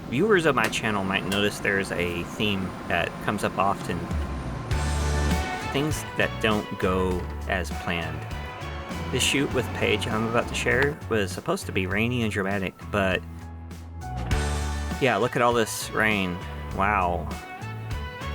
Viewers of my channel might notice there's a theme that comes up often. Things that don't go as planned. This shoot with Paige I'm about to share was supposed to be rainy and dramatic, but yeah, look at all this rain. Wow.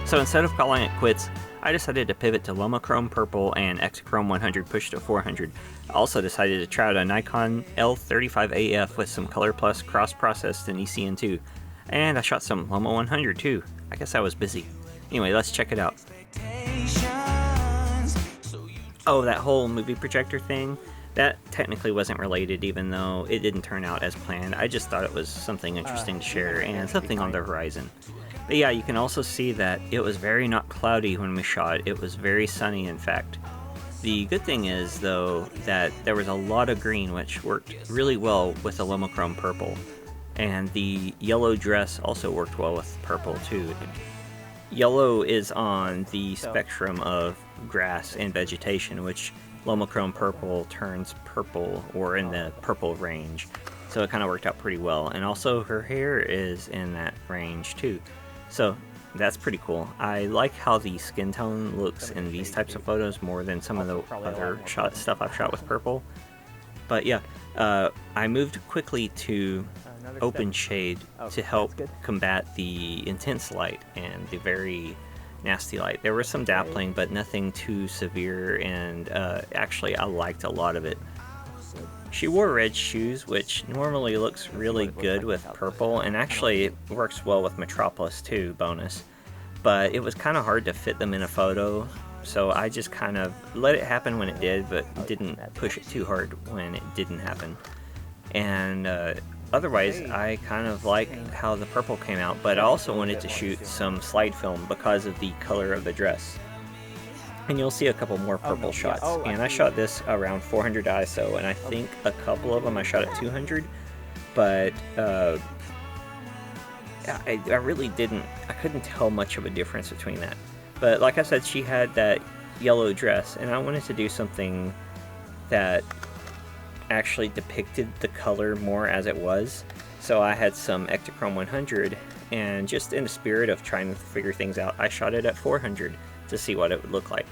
So instead of calling it quits, I decided to pivot to Lomochrome Purple and Ektachrome 100 pushed to 400. I also decided to try out a Nikon L35AF with some ColorPlus cross-processed in ECN2. And I shot some Lomo 100 too. I guess I was busy. Anyway, let's check it out. Oh, that whole movie projector thing, that technically wasn't related, even though it didn't turn out as planned. I just thought it was something interesting to share and something on the horizon. But yeah, you can also see that it was very not cloudy when we shot. It was very sunny, in fact. The good thing is, though, that there was a lot of green, which worked really well with the Lomochrome Purple. And the yellow dress also worked well with purple, too. Yellow is on the spectrum of grass and vegetation, which Lomochrome Purple turns purple, or in the purple range. So it kind of worked out pretty well. And also her hair is in that range too. So that's pretty cool. I like how the skin tone looks in these types of photos more than some of the other stuff I've shot with purple. But yeah, I moved quickly to open shade to help combat the intense light and the very nasty light. There was some dappling, but nothing too severe, and actually I liked a lot of it. She wore red shoes, which normally looks really good with purple, and actually it works well with Metropolis too, bonus. But it was kind of hard to fit them in a photo, so I just kind of let it happen when it did, but didn't push it too hard when it didn't happen. And otherwise, I kind of like how the purple came out, but I also wanted to shoot some slide film because of the color of the dress. And you'll see a couple more purple shots. And I shot this around 400 ISO, and I think a couple of them I shot at 200, but I really I couldn't tell much of a difference between that. But like I said, she had that yellow dress, and I wanted to do something that actually depicted the color more as it was. So I had some Ektachrome 100, and just in the spirit of trying to figure things out, I shot it at 400 to see what it would look like.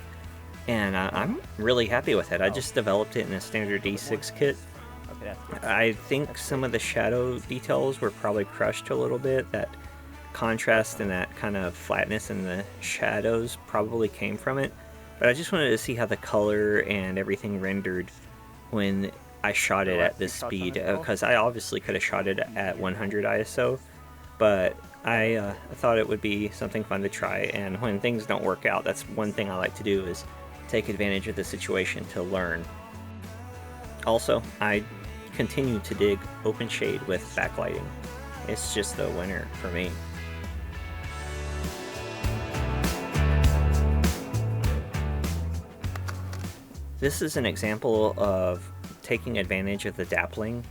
And I'm really happy with it. I just developed it in a standard D6 kit. I think some of the shadow details were probably crushed a little bit. That contrast and that kind of flatness in the shadows probably came from it. But I just wanted to see how the color and everything rendered when I shot it at this speed, because I obviously could have shot it at 100 ISO, but I thought it would be something fun to try. And when things don't work out, that's one thing I like to do, is take advantage of the situation to learn. Also, I continue to dig open shade with backlighting. It's just the winner for me. This is an example of taking advantage of the dappling,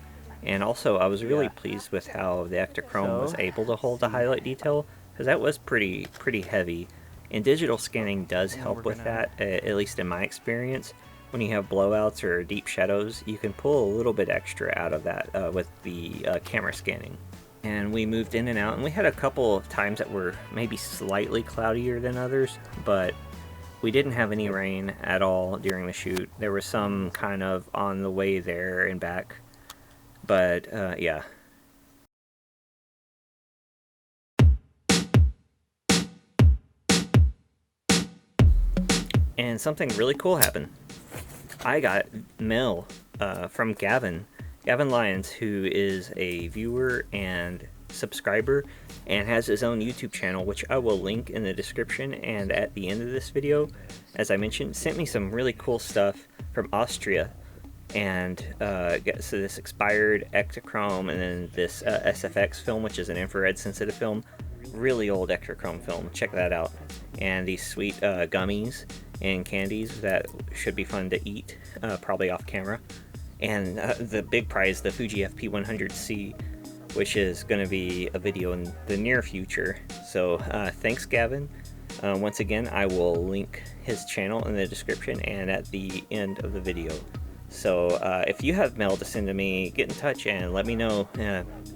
and also I was really pleased with how the Ektachrome was able to hold the highlight detail, because that was pretty heavy, and digital scanning does help with that, at least in my experience. When you have blowouts or deep shadows, you can pull a little bit extra out of that with the camera scanning. And we moved in and out, and we had a couple of times that were maybe slightly cloudier than others, but we didn't have any rain at all during the shoot. There was some kind of on the way there and back, but yeah. And something really cool happened. I got mail from Gavin Lyons, who is a viewer and subscriber and has his own YouTube channel, which I will link in the description and at the end of this video. As I mentioned, sent me some really cool stuff from Austria, and so this expired Ektachrome, and then this SFX film, which is an infrared sensitive film, really old Ektachrome film, check that out. And these sweet gummies and candies that should be fun to eat, probably off camera. And the big prize, the Fuji FP100C, which is going to be a video in the near future. So thanks, Gavin. Once again, I will link his channel in the description and at the end of the video. So if you have mail to send to me, get in touch and let me know.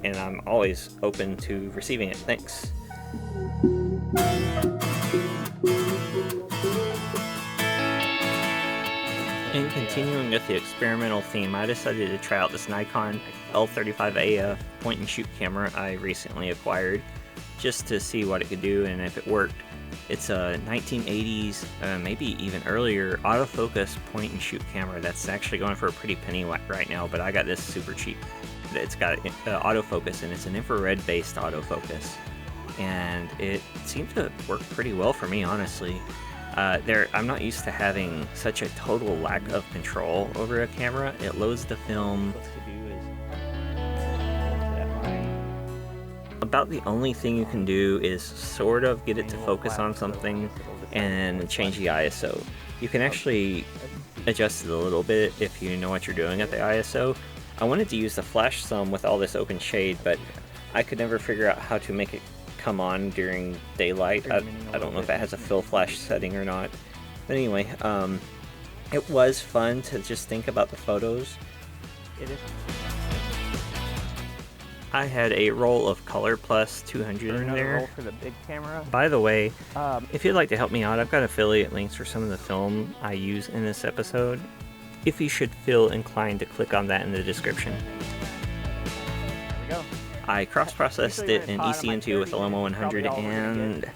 and I'm always open to receiving it. Thanks. In continuing with the experimental theme, I decided to try out this Nikon L35AF point and shoot camera I recently acquired, just to see what it could do and if it worked. It's a 1980s, maybe even earlier, autofocus point and shoot camera that's actually going for a pretty penny right now, but I got this super cheap. It's got autofocus, and it's an infrared based autofocus, and it seemed to work pretty well for me, honestly. I'm not used to having such a total lack of control over a camera. It loads the film. About the only thing you can do is sort of get it to focus on something and change the ISO. You can actually adjust it a little bit if you know what you're doing at the ISO. I wanted to use the flash some with all this open shade, but I could never figure out how to make it come on during daylight. I don't know if it has a fill flash setting or not. But anyway, it was fun to just think about the photos. I had a roll of ColorPlus 200 in there. Roll for the big camera. By the way, if you'd like to help me out, I've got affiliate links for some of the film I use in this episode, if you should feel inclined to click on that in the description. There we go. I cross-processed it in ECN2 with the Lomo 100, and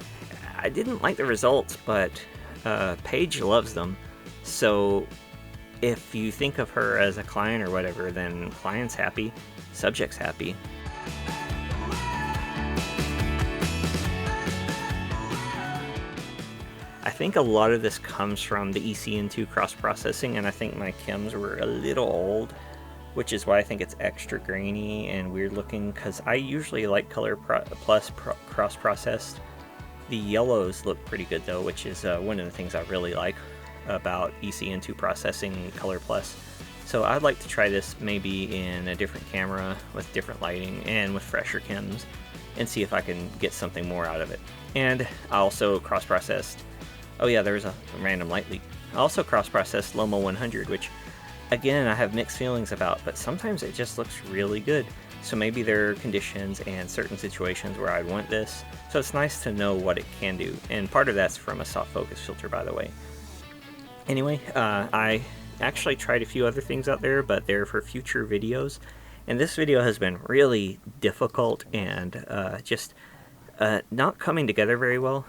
I didn't like the results, but Paige loves them. So if you think of her as a client or whatever, then client's happy, subject's happy. I think a lot of this comes from the ECN2 cross-processing, and I think my chems were a little old, which is why I think it's extra grainy and weird looking, because I usually like ColorPlus cross-processed. The yellows look pretty good though, which is one of the things I really like about ECN2 processing ColorPlus. So I'd like to try this maybe in a different camera with different lighting and with fresher chems and see if I can get something more out of it. And I also cross-processed, oh yeah, there's a random light leak. I also cross-processed Lomo 100, which again, I have mixed feelings about, but sometimes it just looks really good. So maybe there are conditions and certain situations where I'd want this. So it's nice to know what it can do. And part of that's from a soft focus filter, by the way. Anyway, I actually tried a few other things out there, but they're for future videos. And this video has been really difficult and just not coming together very well.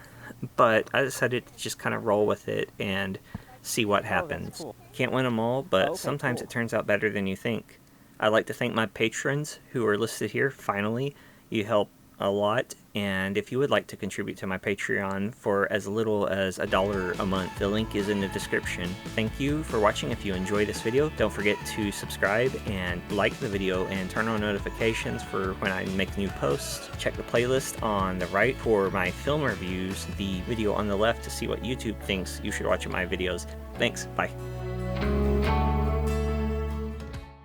But I decided to just kind of roll with it and see what happens. Cool. Can't win them all, but sometimes it turns out better than you think. I'd like to thank my patrons who are listed here. Finally, you help a lot, and if you would like to contribute to my Patreon for as little as $1 a month, the link is in the description. Thank you for watching. If you enjoy this video, don't forget to subscribe and like the video and turn on notifications for when I make new posts. Check the playlist on the right for my film reviews, the video on the left to see what YouTube thinks you should watch in my videos. Thanks, bye.